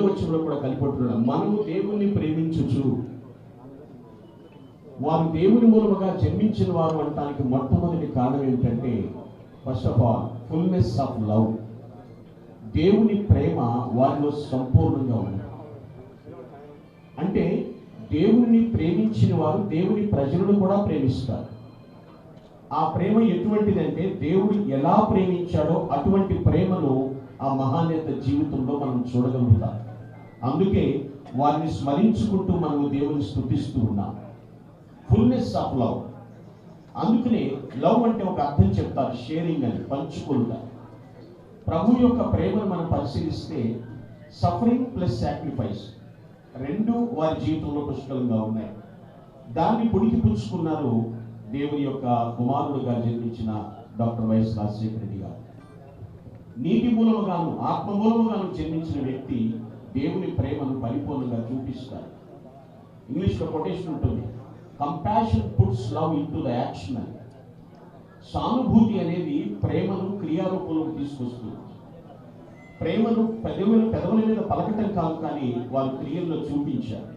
వచనంలో కూడా కలిపొట్టున్నాడు. మనము దేవుణ్ణి ప్రేమించుచు, వారు దేవుని మూలముగా జన్మించిన వారు అనడానికి మొట్టమొదటి కారణం ఏమిటంటే, first of all fullness of love. దేవుని ప్రేమ వారిలో సంపూర్ణంగా ఉంది. అంటే దేవుని ప్రేమించిన వారు దేవుని ప్రజలను కూడా ప్రేమిస్తారు. ఆ ప్రేమ ఎటువంటిదంటే, దేవుడు ఎలా ప్రేమించాడో అటువంటి ప్రేమను ఆ మహానేత జీవితంలో మనం చూడగలుగుతాం. అందుకే వారిని స్మరించుకుంటూ మనము దేవుని స్తుతిస్తూ ఉన్నాం. Fullness of love. అందుకనే లవ్ అంటే ఒక అర్థం చెప్తారు, షేరింగ్ అని, పంచుకుంటా. ప్రభు యొక్క ప్రేమను మనం పరిశీలిస్తే సఫరింగ్ ప్లస్ సాక్రిఫైస్ రెండు వారి జీవితంలో పుష్కలంగా ఉన్నాయి. దాన్ని పుడికి పుచ్చుకున్నారు దేవుని యొక్క కుమారుడుగా జన్మించిన డాక్టర్ వైఎస్ రాజశేఖర రెడ్డి గారు. నీటి మూలముగాను ఆత్మ మూలముగాను జన్మించిన వ్యక్తి దేవుని ప్రేమను పరిపూర్ణంగా చూపిస్తారు. ఇంగ్లీష్లో కొటేషన్ ఉంటుంది, compassion puts love into the action అని. సానుభూతి అనేది ప్రేమను క్రియారూపంలో తీసుకొస్తుంది. ప్రేమను పెదవుల మీద పలకటం కాదు, కానీ వారు క్రియల్లో చూపించారు.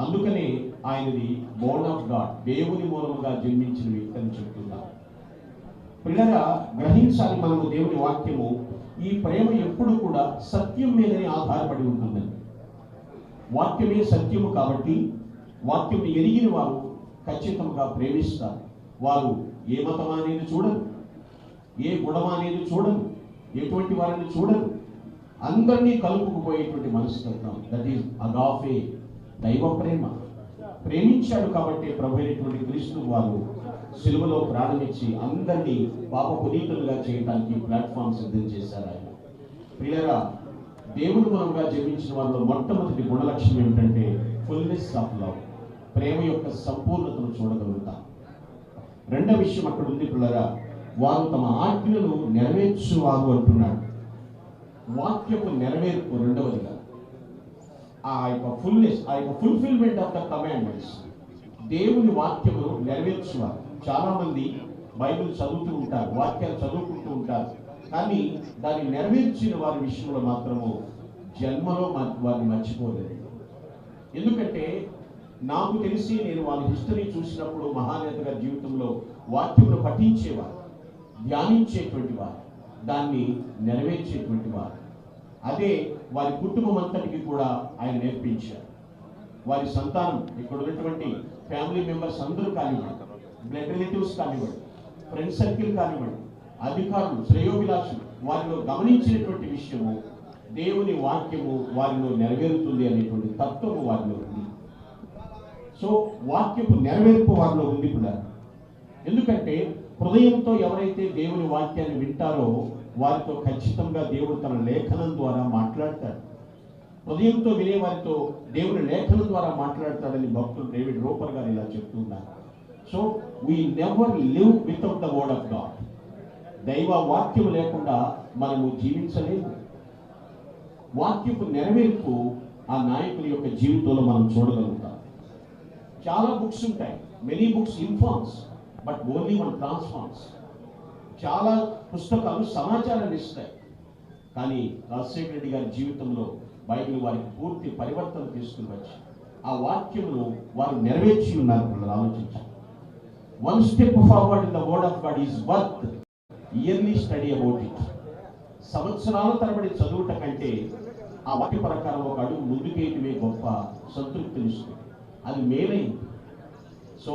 అందుకనే ఆయనది బోర్న్ ఆఫ్ గాడ్, దేవుని మూలముగా జన్మించిన వ్యక్తి అని చెప్తున్నారు. పిల్లగా గ్రహించాలి మనము దేవుని వాక్యము. ఈ ప్రేమ ఎప్పుడు కూడా సత్యం మీదనే ఆధారపడి ఉంటుందని. వాక్యమే సత్యము కాబట్టి వాక్యం ఎరిగిన వారు ఖచ్చితంగా ప్రేమిస్తారు. వారు ఏ మతం అనేది చూడరు, ఏ గుణం అనేది చూడరు, ఎటువంటి వారిని చూడరు. అందరినీ కలుపుకుపోయేటువంటి మనస్తత్వం, దట్ ఈస్ అగాఫే, దైవ ప్రేమ. ప్రేమించాడు కాబట్టి ప్రభు అయినటువంటి క్రీస్తు వారు సిలువలో ప్రాణమిచ్చి అందరినీ పాప పునీతులుగా చేయడానికి ప్లాట్ఫామ్ సిద్ధం చేశారు ఆయన. ప్రియరా, దేవుని మూలంగా జన్మించిన వారిలో మొట్టమొదటి గుణలక్షణం ఏమిటంటే ఫుల్నెస్ ఆఫ్ లవ్, ప్రేమ యొక్క సంపూర్ణతను చూడగలుగుతాం. రెండవ విషయం అక్కడ ఉంది పిల్లరా, వారు తమ ఆజ్ఞలను నెరవేర్చువారు అంటున్నాడు. వాక్యపు నెరవేర్పు రెండవదిగా, ఆ యొక్క ఫుల్నెస్, ఆ యొక్క ఫుల్ఫిల్మెంట్ ఆఫ్ ద కమాండ్మెంట్స్, దేవుని వాక్యమును నెరవేర్చువారు. చాలా మంది బైబిల్ చదువుతూ ఉంటారు, వాక్యాలు చదువుకుంటూ ఉంటారు, కానీ దాన్ని నెరవేర్చిన వారి విషయంలో మాత్రము జన్మలో వారిని మర్చిపోలేదు. ఎందుకంటే నాకు తెలిసి నేను వాళ్ళ హిస్టరీ చూసినప్పుడు మహానేతగా జీవితంలో వాక్యమును పఠించేవారు, ధ్యానించేటువంటి వారు, దాన్ని నెరవేర్చేటువంటి వారు. అదే వారి కుటుంబం అంతటికి కూడా ఆయన నేర్పించారు. వారి సంతానం, ఇక్కడ ఉన్నటువంటి ఫ్యామిలీ మెంబర్స్ అందరూ కానివ్వండి, బ్లడ్ రిలేటివ్స్ కానివ్వండి, ఫ్రెండ్ సర్కిల్ కానివ్వండి, అధికారులు, శ్రేయోభిలాషులు, వారిలో గమనించినటువంటి విషయము దేవుని వాక్యము వారిలో నెరవేరుతుంది అనేటువంటి తత్వము వారిలో ఉంది. సో వాక్యపు నెరవేర్పు వారిలో ఉంది కూడా. ఎందుకంటే హృదయంతో ఎవరైతే దేవుని వాక్యాన్ని వింటారో వారితో ఖచ్చితంగా దేవుడు తన లేఖనం ద్వారా మాట్లాడతాడు. హృదయంతో వినే వారితో దేవుని లేఖనం ద్వారా మాట్లాడతాడని భక్తుడు డేవిడ్ రోపర్ గారు ఇలా చెప్తున్నారు. So we never live without the word of God. దైవ వాక్యం లేకుండా మనము జీవించలేము. వాక్యపు నెరవేర్పు ఆ నాయకుల యొక్క జీవితంలో మనం చూడగలుగుతాం. చాలా బుక్స్ ఉంటాయి, many books informs but only one transforms. చాలా పుస్తకాలు సమాచారాన్ని ఇస్తాయి, కానీ రాజశేఖర రెడ్డి గారి జీవితంలో బైబిల్ వారికి పూర్తి పరివర్తన తీసుకుని వచ్చి ఆ వాక్యమును వారు నెరవేర్చి ఉన్నారు. పిల్లలు ఆలోచించాలి. One step forward in the word of God is worth yearly study about it. సంవత్సరాల తరబడి చదువుట కంటే ఆ వాక్య ప్రకారం ఒక అడుగు ముందుకేయటమే గొప్ప సంతృప్తినిస్తుంది. అది మేలైంది. సో